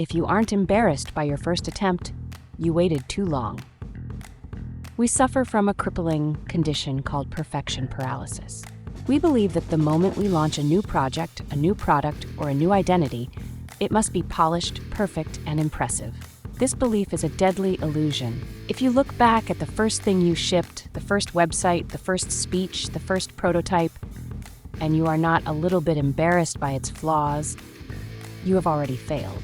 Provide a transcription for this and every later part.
If you aren't embarrassed by your first attempt, you waited too long. We suffer from a crippling condition called perfection paralysis. We believe that the moment we launch a new project, a new product, or a new identity, it must be polished, perfect, and impressive. This belief is a deadly illusion. If you look back at the first thing you shipped, the first website, the first speech, the first prototype, and you are not a little bit embarrassed by its flaws, you have already failed.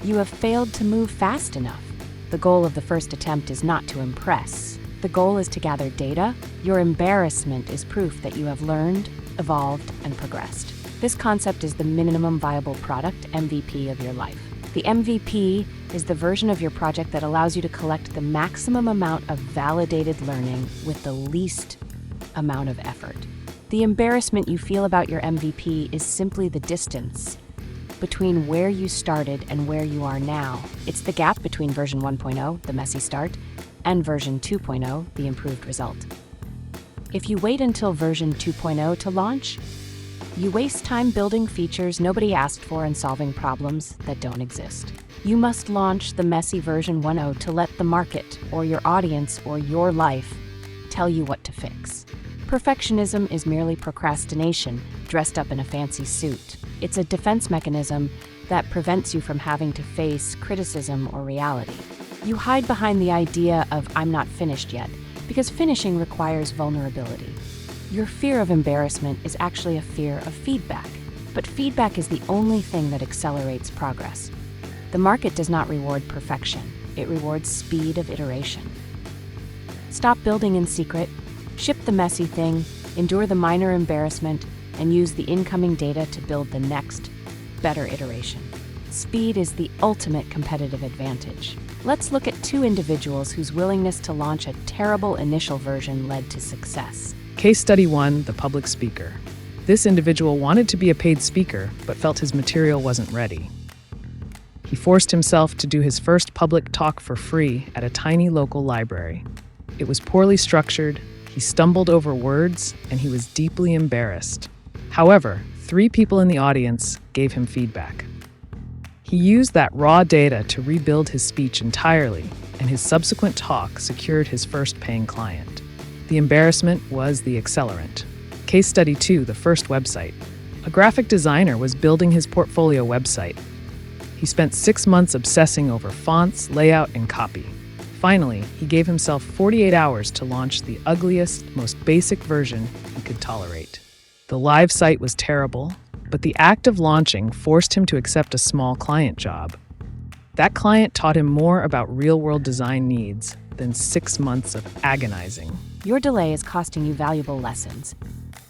You have failed to move fast enough. The goal of the first attempt is not to impress. The goal is to gather data. Your embarrassment is proof that you have learned, evolved, and progressed. This concept is the minimum viable product, MVP, of your life. The MVP is the version of your project that allows you to collect the maximum amount of validated learning with the least amount of effort. The embarrassment you feel about your MVP is simply the distance between where you started and where you are now. It's the gap between version 1.0, the messy start, and version 2.0, the improved result. If you wait until version 2.0 to launch, you waste time building features nobody asked for and solving problems that don't exist. You must launch the messy version 1.0 to let the market, or your audience, or your life tell you what to fix. Perfectionism is merely procrastination dressed up in a fancy suit. It's a defense mechanism that prevents you from having to face criticism or reality. You hide behind the idea of "I'm not finished yet," because finishing requires vulnerability. Your fear of embarrassment is actually a fear of feedback, but feedback is the only thing that accelerates progress. The market does not reward perfection, it rewards speed of iteration. Stop building in secret, ship the messy thing, endure the minor embarrassment, and use the incoming data to build the next, better iteration. Speed is the ultimate competitive advantage. Let's look at two individuals whose willingness to launch a terrible initial version led to success. Case Study 1, the public speaker. This individual wanted to be a paid speaker, but felt his material wasn't ready. He forced himself to do his first public talk for free at a tiny local library. It was poorly structured, he stumbled over words, and he was deeply embarrassed. However, 3 people in the audience gave him feedback. He used that raw data to rebuild his speech entirely, and his subsequent talk secured his first paying client. The embarrassment was the accelerant. Case Study 2, the first website. A graphic designer was building his portfolio website. He spent 6 months obsessing over fonts, layout, and copy. Finally, he gave himself 48 hours to launch the ugliest, most basic version he could tolerate. The live site was terrible, but the act of launching forced him to accept a small client job. That client taught him more about real-world design needs than 6 months of agonizing. Your delay is costing you valuable lessons.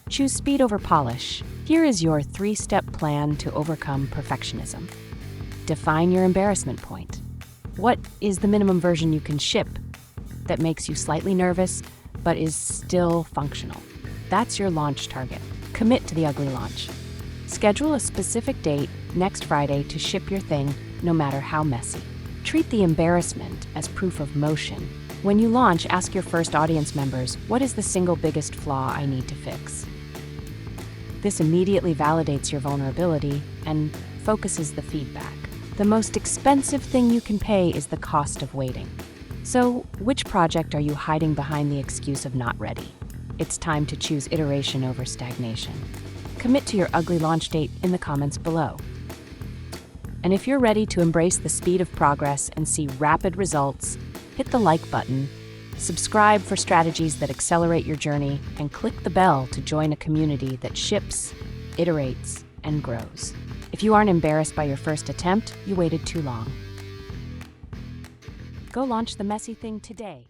Choose speed over polish. Here is your 3-step plan to overcome perfectionism. Define your embarrassment point. What is the minimum version you can ship that makes you slightly nervous but is still functional? That's your launch target. Commit to the ugly launch. Schedule a specific date next Friday to ship your thing, no matter how messy. Treat the embarrassment as proof of motion. When you launch, ask your first audience members, what is the single biggest flaw I need to fix? This immediately validates your vulnerability and focuses the feedback. The most expensive thing you can pay is the cost of waiting. So, which project are you hiding behind the excuse of not ready? It's time to choose iteration over stagnation. Commit to your ugly launch date in the comments below. And if you're ready to embrace the speed of progress and see rapid results, hit the like button, subscribe for strategies that accelerate your journey, and click the bell to join a community that ships, iterates, and grows. If you aren't embarrassed by your first attempt, you waited too long. Go launch the messy thing today.